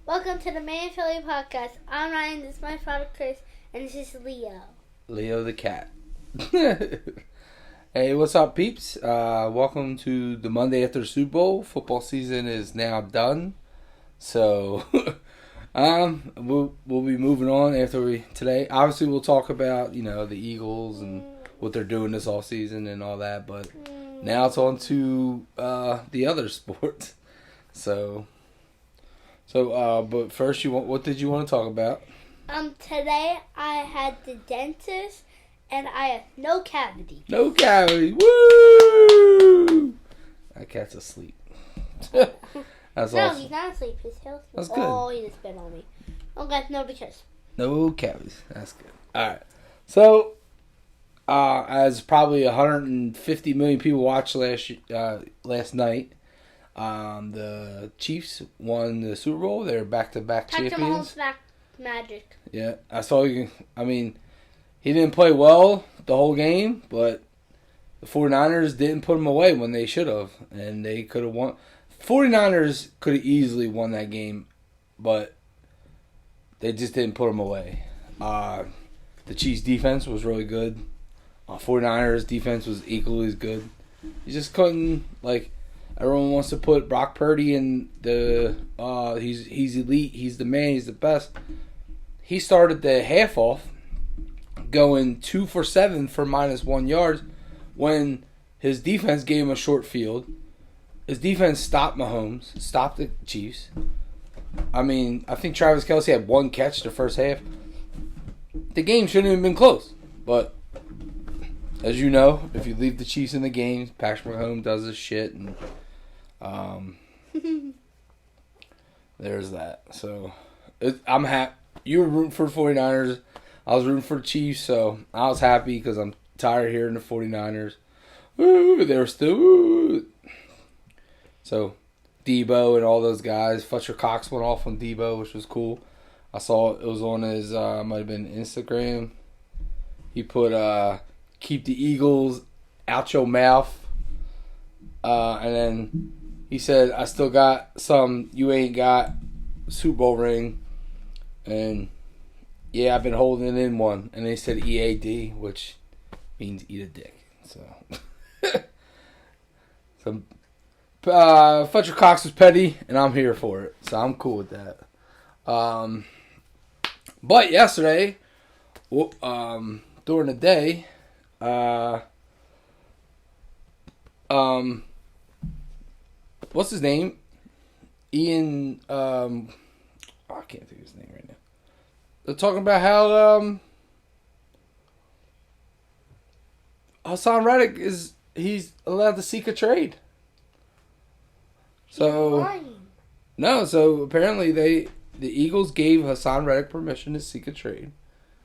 Welcome to the Man Philly Podcast. I'm Ryan, this is my father Chris, and this is Leo. Leo the cat. Hey, what's up, peeps? Welcome to the Monday after the Super Bowl. Football season is now done. So, we'll be moving on today. Obviously, we'll talk about, the Eagles and what they're doing this all season and all that. But now it's on to the other sports. But first, what did you want to talk about? Today I had the dentist, and I have no cavity. No cavity. Woo! That cat's asleep. That's no, awesome. He's not asleep. He's healthy. That's good. Oh, he just spit on me. Okay, no because. No cavities. That's good. All right. So, as probably 150 million people watched last night, the Chiefs won the Super Bowl. They're back-to-back Patrick champions. Mahomes back magic. Yeah, I saw you. I mean, he didn't play well the whole game, but the 49ers didn't put him away when they should have, and they could have won. 49ers could have easily won that game, but they just didn't put him away. The Chiefs' defense was really good. 49ers' defense was equally as good. You just couldn't, everyone wants to put Brock Purdy in the he's elite, he's the man, he's the best. He started the half off going 2 for 7 for -1 yards when his defense gave him a short field. His defense stopped Mahomes, stopped the Chiefs. I mean, I think Travis Kelce had 1 catch the first half. The game shouldn't have been close, but as you know, if you leave the Chiefs in the game, Patrick Mahomes does his shit, and there's that. So I'm happy. You were rooting for the 49ers. I was rooting for the Chiefs, so I was happy because I'm tired of hearing the 49ers. Woo, they were still woo. So Debo and all those guys. Fletcher Cox went off on Debo, which was cool. I saw it was on his might have been Instagram. He put keep the Eagles out your mouth. And then he said, I still got some you ain't got Super Bowl ring. And yeah, I've been holding in one. And they said EAD, which means eat a dick. So Fletcher Cox was petty, and I'm here for it. So I'm cool with that. But yesterday, during the day, what's his name? Ian, I can't think of his name right now. They're talking about how Hassan Reddick he's allowed to seek a trade. So so apparently the Eagles gave Hassan Reddick permission to seek a trade.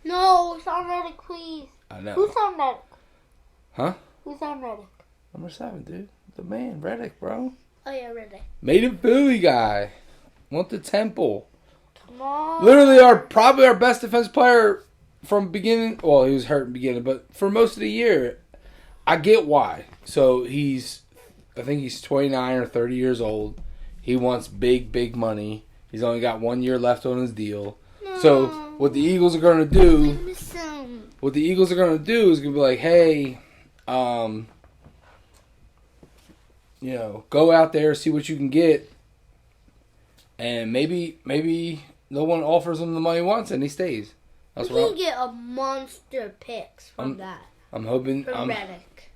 No, Hassan Reddick, please. I know. Who's Hassan Reddick? Huh? Who's Hassan Reddick? Number 7, dude. The man, Reddick, bro. Oh yeah, Reddick. Made in Philly guy. Went to Temple. Come on. Literally probably our best defense player from beginning. Well, he was hurt in the beginning, but for most of the year, I get why. So I think he's 29 or 30 years old. He wants big money. He's only got 1 year left on his deal. No. So what the Eagles are going to do? I miss him. What the Eagles are going to do is going to be like, hey, go out there, see what you can get, and maybe no one offers him the money he wants, and he stays. That's we can get a monster picks from that. I'm hoping. From Reddick.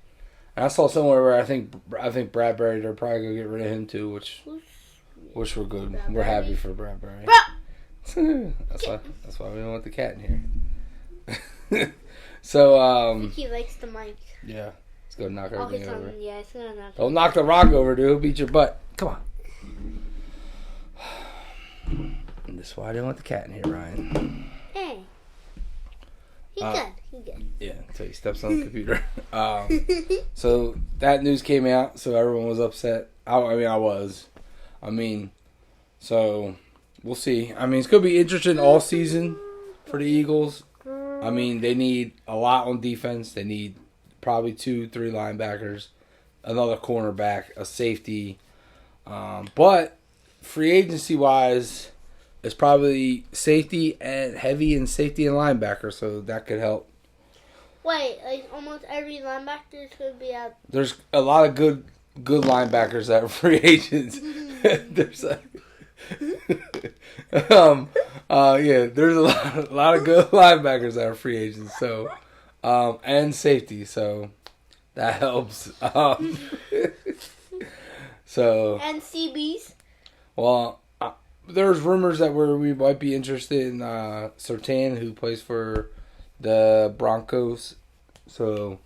And I saw somewhere where I think Bradbury, they're probably gonna get rid of him too, which we're good. Bradbury? We're happy for Bradbury. That's why we don't want the cat in here. So I think he likes the mic. Yeah. Let's go knock everything over. Yeah, it's gonna knock. Don't knock the rock over, dude. He'll beat your butt. Come on. And that's why I didn't want the cat in here, Ryan. Hey. He good. Yeah, until he steps on the computer. So that news came out, so everyone was upset. I was. So we'll see. It's going to be interesting all season for the Eagles. They need a lot on defense. They need probably 2-3 linebackers, another cornerback, a safety. But free agency wise, it's probably safety and heavy and safety and linebacker, so that could help. Wait, like almost every linebacker could be out. There's a lot of good linebackers that are free agents. There's there's a lot of good linebackers that are free agents. So, and safety, so that helps. So And CBs. Well, there's rumors that we might be interested in Surtain, who plays for the Broncos. So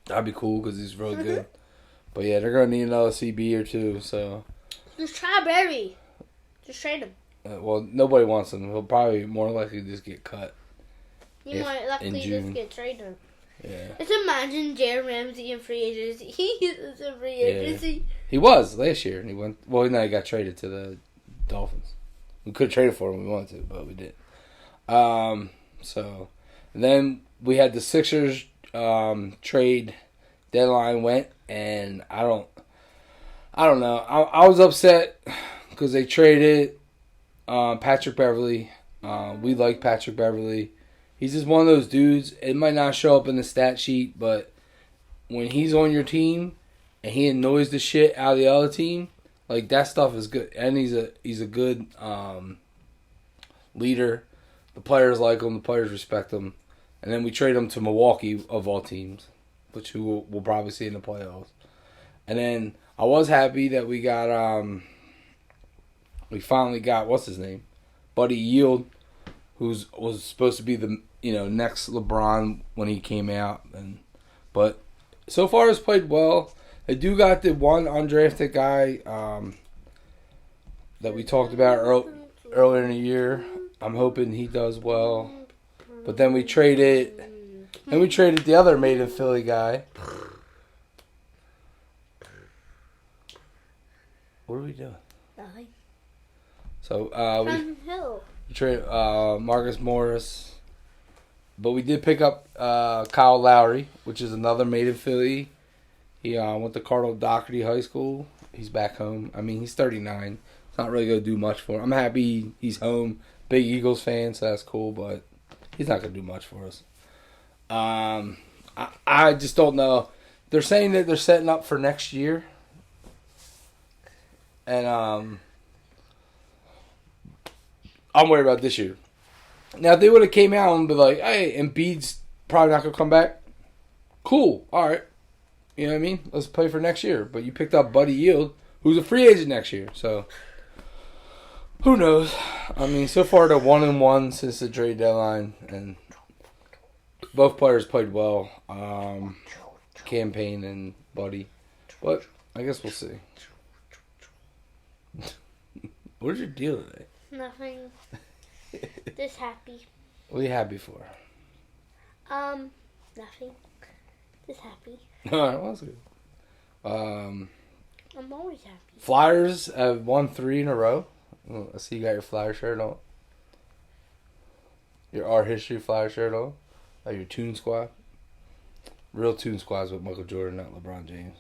that'd be cool because he's really good. But yeah, they're gonna need another CB or two. So Just try Barry. Just trade him. Well, nobody wants him. He'll probably more likely just get cut. You might luckily just get traded. Yeah. Just imagine Jalen Ramsey in free agency. He is in free agency. He was last year, and he went. Well, no, he got traded to the Dolphins. We could trade it for him if we wanted to, but we didn't. So then we had the Sixers trade deadline went, and I don't know. I was upset because they traded Patrick Beverly. We like Patrick Beverly. He's just one of those dudes. It might not show up in the stat sheet, but when he's on your team and he annoys the shit out of the other team, like that stuff is good. And he's a good leader. The players like him. The players respect him. And then we trade him to Milwaukee of all teams, which we'll probably see in the playoffs. And then I was happy that we finally got what's his name, Buddy Yield, was supposed to be the next LeBron when he came out, but so far has played well. They do got the one undrafted guy that we talked about earlier in the year. I'm hoping he does well. But then we traded the other made in Philly guy. What are we doing? Nothing. So we traded Marcus Morris. But we did pick up Kyle Lowry, which is another made in Philly. He went to Cardinal Doherty High School. He's back home. I mean, he's 39. It's not really going to do much for him. I'm happy he's home. Big Eagles fan, so that's cool, but he's not going to do much for us. I just don't know. They're saying that they're setting up for next year. And I'm worried about this year. Now, if they would have came out and be like, hey, Embiid's probably not going to come back, cool, all right. You know what I mean? Let's play for next year. But you picked up Buddy Yield, who's a free agent next year. So, who knows? I mean, so far they're 1-1 since the trade deadline. And both players played well. Campaign and Buddy. But I guess we'll see. What's your deal today? Nothing. Just happy. What are you happy for? Nothing. Just happy. Alright, well, that's good. I'm always happy. Flyers have won 3 in a row. Oh, I see you got your Flyer shirt on. Your Art History Flyer shirt on. Like your Toon Squad. Real Toon Squad's with Michael Jordan, not LeBron James.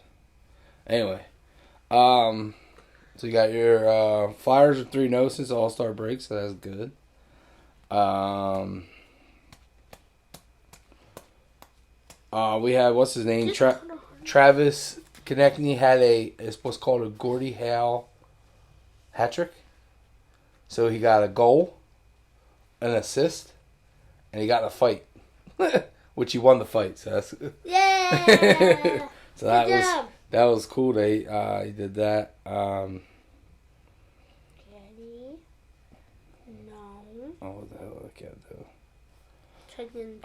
Anyway. So you got your Flyers are 3-0 since the All-Star break, so that's good. We have, what's his name? Travis Konechny had it's what's called a Gordie Howe hat trick. So he got a goal, an assist, and he got in a fight. Which he won the fight, so that's Yeah. So that was cool. He did that. Kenny. No. Oh, what the hell I can't do. Checking.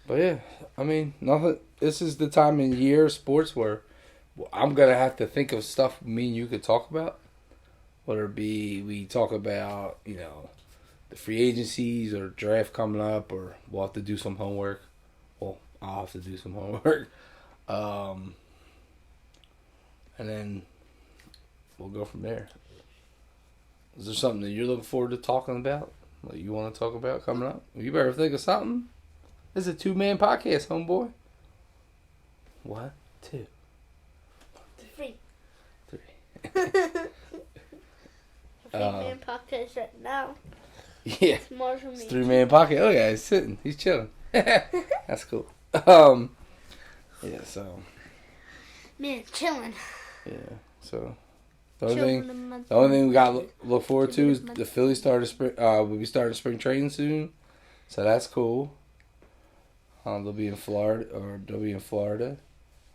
But yeah, I mean, nothing. This is the time in year sports where I'm gonna have to think of stuff me and you could talk about. Whether it be we talk about the free agencies or draft coming up, or we'll have to do some homework. Well, I'll have to do some homework, and then we'll go from there. Is there something that you're looking forward to talking about? Like you want to talk about coming up? You better think of something. This is a 2-man podcast, homeboy. 1, 2, 3. 3. 3-man pocket right now. Yeah. It's more for me. It's 3-man pocket. Oh yeah, he's sitting. He's chilling. That's cool. Yeah. So. Man, chilling. Yeah. So. The only thing we got to look forward to is the Phillies will be starting spring training soon, so that's cool. They'll be in Florida.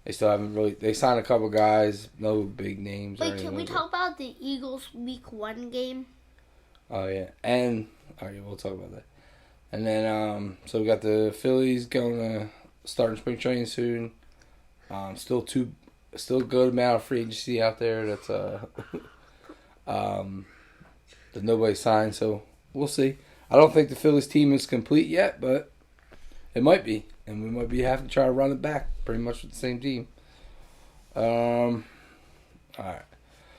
They still haven't really. They signed a couple guys, no big names. Wait, can we talk about the Eagles Week 1 game? Oh yeah, and we'll talk about that. And then so we got the Phillies going to start spring training soon. Still a good amount of free agency out there that's that nobody signed, so we'll see. I don't think the Phillies team is complete yet, but it might be, and we might be having to try to run it back pretty much with the same team. All right.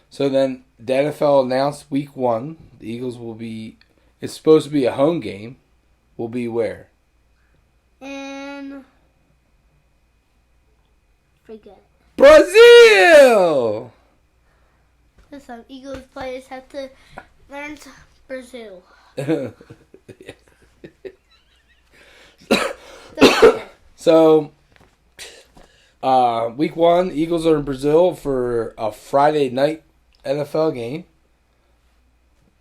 So then the NFL announced Week 1, the Eagles will be. It's supposed to be a home game. Will be where? Forget. Brazil! Some Eagles players have to learn Brazil. So, Week 1, Eagles are in Brazil for a Friday night NFL game.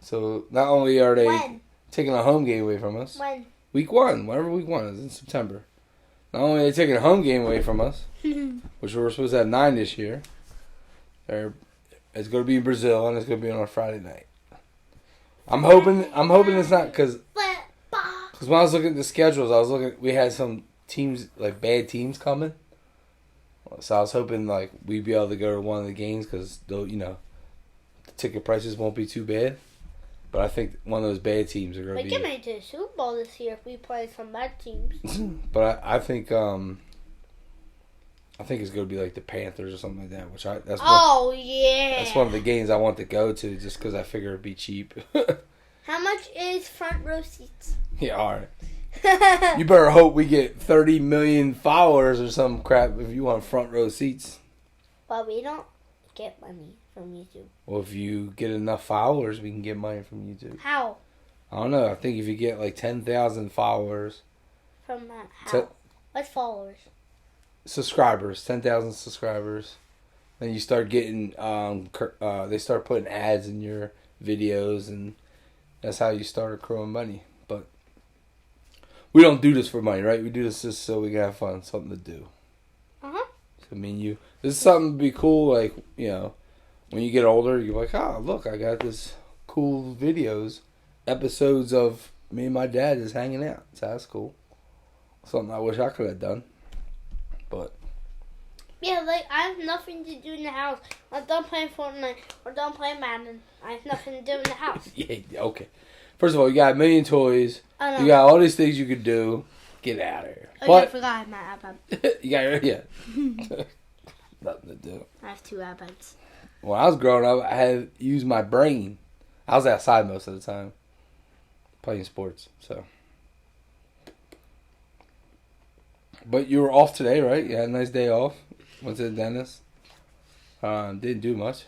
So, not only are they taking a home game away from us. When? Week 1, whatever Week 1 is, in September. Not only are they taking a home game away from us, which we were supposed to have 9 this year, it's going to be in Brazil, and it's going to be on a Friday night. I'm hoping it's not, because when I was looking at the schedules, we had some teams, like bad teams coming. So I was hoping like we'd be able to go to one of the games because the ticket prices won't be too bad. But I think one of those bad teams are going to be. We can make it to the Super Bowl this year if we play some bad teams. But I think it's going to be like the Panthers or something like that. That's one of the games I want to go to just because I figure it'd be cheap. How much is front row seats? Yeah, all right. You better hope we get 30 million followers or some crap if you want front row seats. But we don't get money from YouTube. Well, if you get enough followers, we can get money from YouTube. How? I don't know. I think if you get like 10,000 followers. From that, how? What's followers? Subscribers. 10,000 subscribers. Then you start getting, they start putting ads in your videos, and that's how you start accruing money. But we don't do this for money, right? We do this just so we can have fun, something to do. Uh-huh. So, this is something to be cool, like, when you get older, you're like, look, I got this cool episodes of me and my dad just hanging out. So that's cool. Something I wish I could have done. But. Yeah, like, I have nothing to do in the house. I'm done playing Fortnite. We're done playing Madden. I have nothing to do in the house. Yeah, okay. First of all, you got a million toys. You got all these things you could do. Get out of here. Oh, yeah, I forgot I have my iPad. You got nothing to do. I have 2 iPads. When I was growing up, I had to use my brain. I was outside most of the time, playing sports. So, but you were off today, right? You had a nice day off. Went to the dentist. Didn't do much.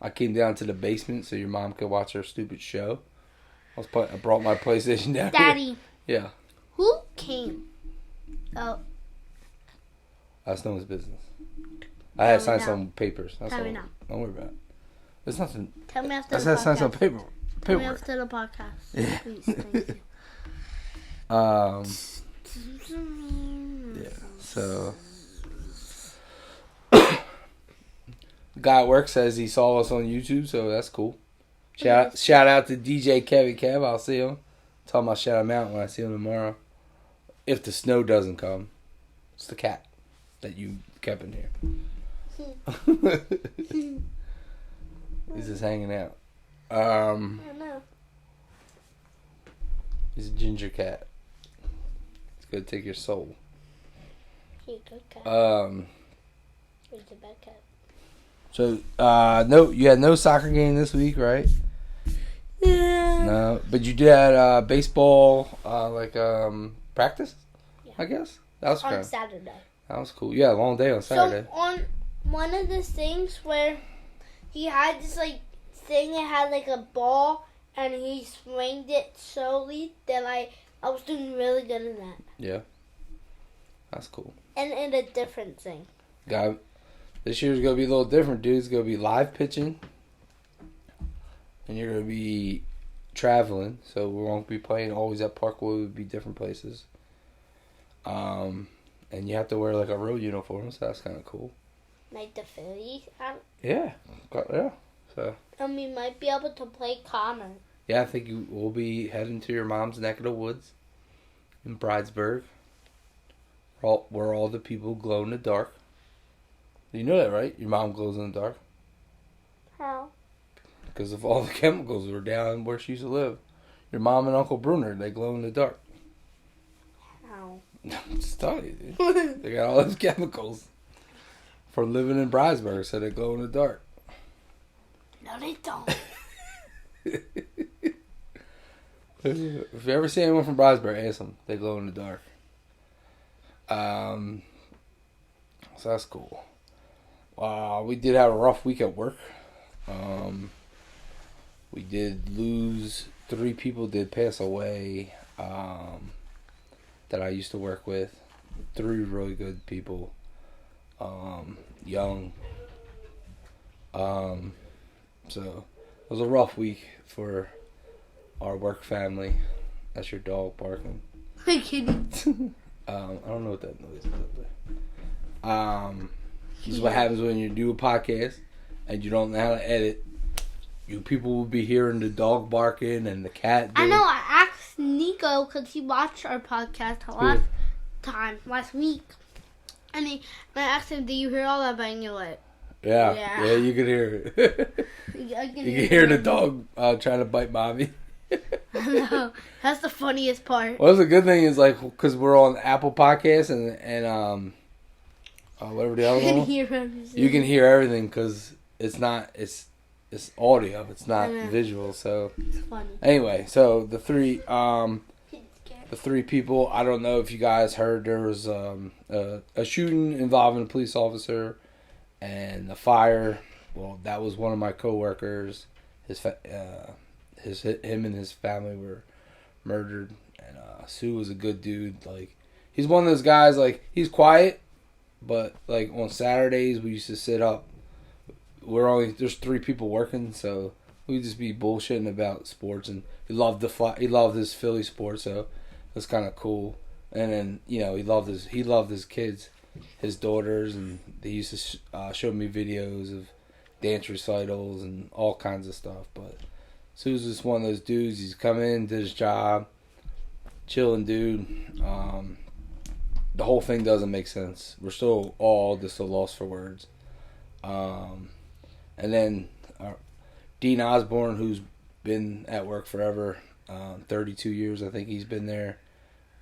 I came down to the basement so your mom could watch her stupid show. I brought my PlayStation down. Daddy. Here. Yeah. Who came? Oh. That's no one's business. I had to sign some papers. Tell me now. Don't worry about it. There's nothing. Tell me after the podcast. I had to sign some paperwork. Tell me after the podcast. Yeah. Please, thank you. Yeah. So. The guy at work says he saw us on YouTube, so that's cool. Shout out to DJ Kevin Kev. I'll see him. Tell him I'll shout him out when I see him tomorrow. If the snow doesn't come. It's the cat that you kept in here. He's just hanging out. I don't know. He's a ginger cat. It's gonna take your soul. He's a good cat. He's a bad cat. So, no, you had no soccer game this week, right? Yeah. No, but you did have baseball, practice. Yeah. I guess that was on Saturday. That was cool. Yeah, long day on Saturday. So on one of the things where he had this thing that had like a ball, and he swinged it slowly. Then I was doing really good in that. Yeah. That's cool. And in a different thing. This year's going to be a little different, dude. It's going to be live pitching. And you're going to be traveling. So we won't be playing always at Parkwood. We'll be different places. And you have to wear like a real uniform. So that's kind of cool. Like the Phillies? Yeah. Yeah. So. And we might be able to play Connor. Yeah, I think you will be heading to your mom's neck of the woods in Bridesburg. Where all the people glow in the dark. You know that, right? Your mom glows in the dark. How? Because of all the chemicals that were down where she used to live. Your mom and Uncle Bruner, they glow in the dark. How? I'm just telling you, dude. They got all those chemicals for living in Bridesburg, so they glow in the dark. No, they don't. If you ever see anyone from Bridesburg, ask them. They glow in the dark. So that's cool. We did have a rough week at work. We did lose 3 people did pass away that I used to work with. 3 really good people. Young. So it was a rough week for our work family. That's your dog barking. I'm kidding. I don't know what that noise is. This is what happens when you do a podcast and you don't know how to edit. You people will be hearing the dog barking and the cat. I know. I asked Nico because he watched our podcast last week, and I asked him, "Do you hear all that?" And you're like, Yeah, you can hear it. You can hear the dog trying to bite mommy. I know. That's the funniest part. Well, the good thing is like because we're on Apple Podcasts and whatever the other one. You can hear everything because it's audio. It's not visual. So it's funny. Anyway, so the 3 people. I don't know if you guys heard there was a shooting involving a police officer and a fire. Well, that was one of my coworkers. Him and his family were murdered. And Sue was a good dude. Like he's one of those guys. Like he's quiet, but like on Saturdays we used to sit up. There's 3 people working, so we just be bullshitting about sports. And he loved his Philly sports, so it was kind of cool. And then he loved his kids, his daughters, and they used to show me videos of dance recitals and all kinds of stuff. But Sue's just one of those dudes. He's come in, did his job, chilling dude. The whole thing doesn't make sense. We're still all just a loss for words. And then Dean Osborne, who's been at work forever, 32 years I think he's been there.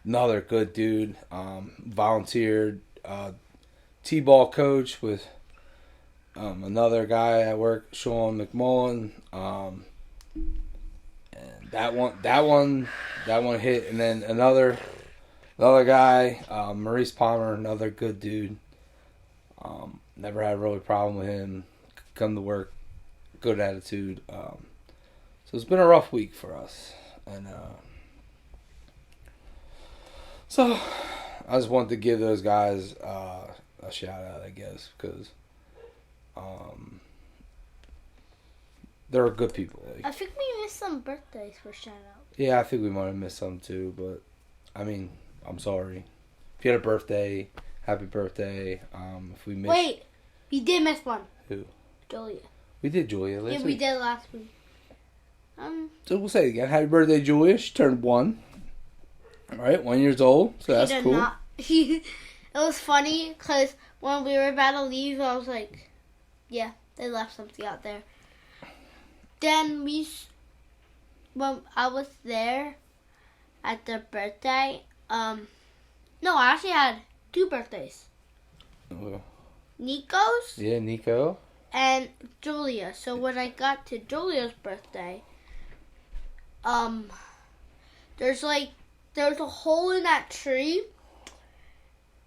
Another good dude. Volunteered T-ball coach with another guy at work, Sean McMullen. And that one hit. And then another guy, Maurice Palmer, another good dude. Never had a really problem with him. Come to work, good attitude. So it's been a rough week for us, and so I just wanted to give those guys a shout out, I guess, because they're good people. Like, I think we missed some birthdays for shout out. Yeah, I think we might have missed some too, but I mean, I'm sorry. If you had a birthday, happy birthday. If we missed, wait, we did miss one. Who? Julia. We did Julia last week. Yeah, we did last week. So we'll say it again. Happy birthday, Julia. She turned 1. All right, 1 year old. So that's cool. It was funny because when we were about to leave, I was like, yeah, they left something out there. Then when I was there at their birthday, no, I actually had 2 birthdays. Nico's? Yeah, Nico. And Julia. So when I got to Julia's birthday, there's a hole in that tree,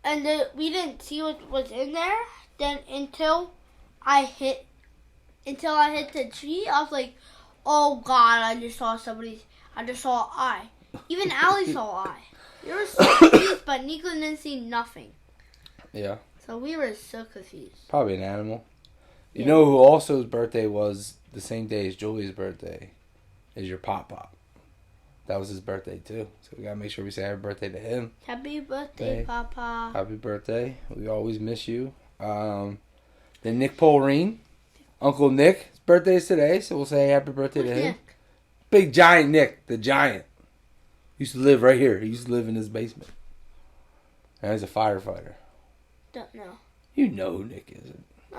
and we didn't see what was in there. Then until I hit until I hit the tree. I was like, oh God, I just saw an eye. Even Allie saw an eye. We were so confused, but Nico didn't see nothing. Yeah. So we were so confused. Probably an animal. You know who also's birthday was the same day as Julie's birthday? Is your Pop. That was his birthday too. So we gotta make sure we say happy birthday to him. Happy birthday, Papa. Happy birthday. We always miss you. Then Nick Polreen. Uncle Nick's birthday is today, so we'll say happy birthday to him. Nick? Big giant Nick, the giant. Used to live right here. He used to live in his basement. Now he's a firefighter. Don't know. You know who Nick is.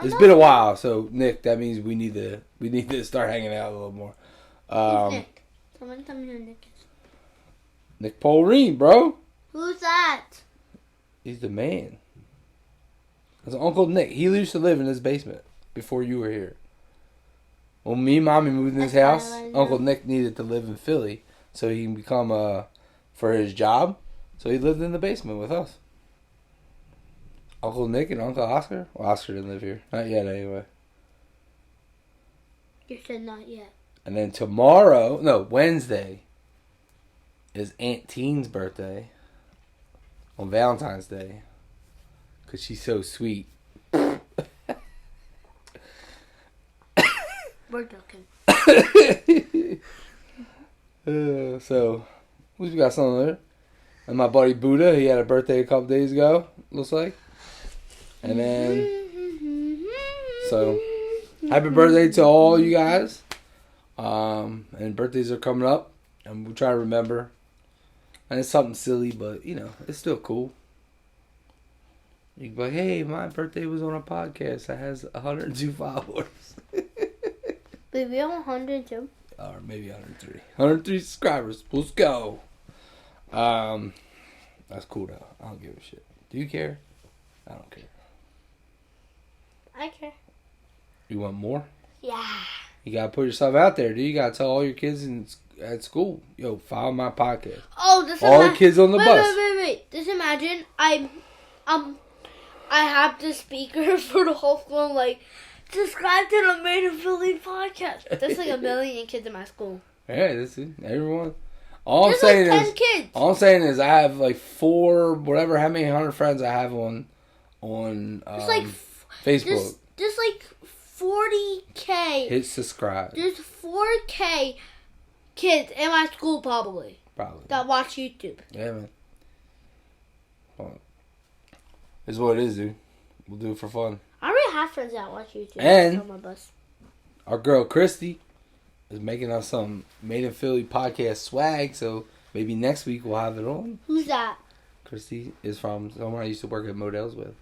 It's been a while, so Nick, that means we need to start hanging out a little more. Who's Nick? Someone tell me who Nick is. Nick Polreen, bro. Who's that? He's the man. That's Uncle Nick. He used to live in his basement before you were here. When me and Mommy moved in his house, Uncle Nick needed to live in Philly so he can become for his job. So he lived in the basement with us. Uncle Nick and Uncle Oscar? Well, Oscar didn't live here. Not yet, anyway. You said not yet. And then Wednesday, is Aunt Teen's birthday. On Valentine's Day. Because she's so sweet. We're joking. So, we got something there. And my buddy Buddha, he had a birthday a couple days ago, looks like. And then, so, happy birthday to all you guys. And birthdays are coming up. And we'll try to remember. And it's something silly, but, it's still cool. You can be like, hey, my birthday was on a podcast that has 102 followers. Wait, we have 102? Or maybe 103. 103 subscribers. Let's go. That's cool, though. I don't give a shit. Do you care? I don't care. I care. You want more? Yeah. You gotta put yourself out there, dude. You gotta tell all your kids at school, yo, follow my podcast. Oh, this all the kids on the bus. Wait. Just imagine I have the speaker for the whole school. I'm like, subscribe to the Made in Philly podcast. There's like 1 million kids in my school. Yeah, this is everyone. There's like 10 kids. All I'm saying is I have like 4, whatever, how many 100 friends I have on Facebook. There's like 40K. Hit subscribe. There's 4K kids in my school probably. That watch YouTube. Yeah, man. Well, this is what it is, dude. We'll do it for fun. I already have friends that watch YouTube. And on my bus. Our girl Christy is making us some Made in Philly podcast swag, so maybe next week we'll have it on. Who's that? Christy is from someone I used to work at Modell's with.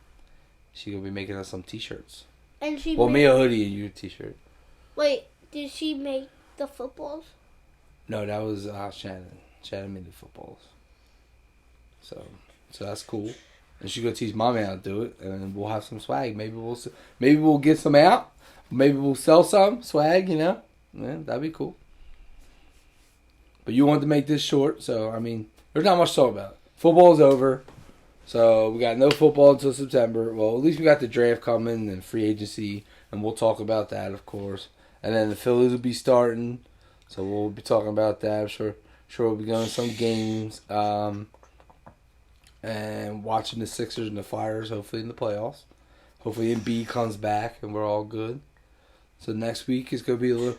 She's going to be making us some t-shirts. And she me a hoodie and you a t-shirt. Wait, did she make the footballs? No, that was Shannon. Shannon made the footballs. So that's cool. And she's going to teach Mommy how to do it, and then we'll have some swag. Maybe we'll get some out. Maybe we'll sell some swag, Yeah, that'd be cool. But you wanted to make this short, so, there's not much to talk about. Football's over, so we got no football until September. Well, at least we got the draft coming and free agency, and we'll talk about that, of course. And then the Phillies will be starting, so we'll be talking about that. I'm sure we'll be going to some games. And watching the Sixers and the Flyers, hopefully in the playoffs. Hopefully Embiid comes back and we're all good. So next week is going to be a little...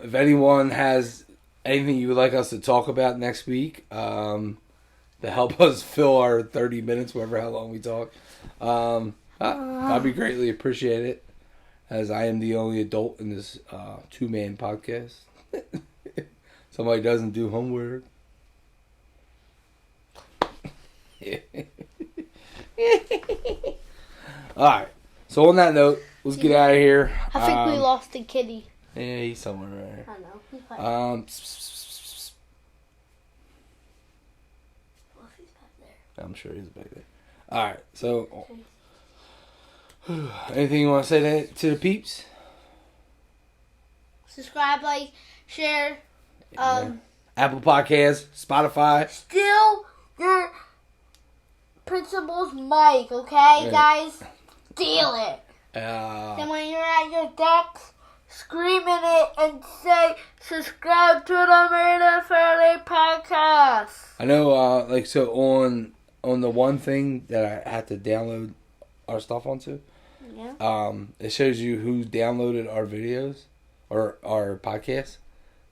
if anyone has anything you would like us to talk about next week to help us fill our 30 minutes, whatever how long we talk, I'd be greatly appreciated, as I am the only adult in this two-man podcast. Somebody doesn't do homework. Alright, so on that note, let's get out of here. I think we lost the kitty. Yeah, he's somewhere right here. I know. He's back there. I'm sure he's back there. Alright, so anything you want to say to the peeps? Subscribe, like, share. Apple Podcasts, Spotify. Still your principal's mic, okay, guys? Steal it. Then when you're at your desk, scream in it and say, subscribe to the Murder Fairly podcast. I know, so on the one thing that I had to download our stuff onto, it shows you who downloaded our videos or our podcast.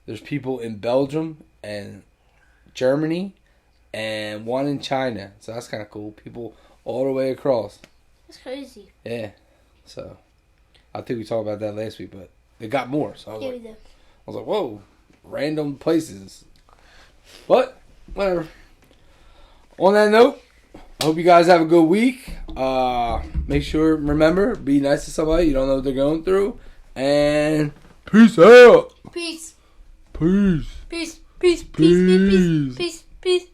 There's people in Belgium and Germany and one in China. So that's kind of cool. People all the way across. That's crazy. Yeah. So I think we talked about that last week, but they got more. So We did. I was like, whoa, random places. But whatever. On that note, I hope you guys have a good week. Make sure, remember, be nice to somebody. You don't know what they're going through. And peace out. Peace. Peace. Peace. Peace. Peace. Peace. Peace. Peace. Peace.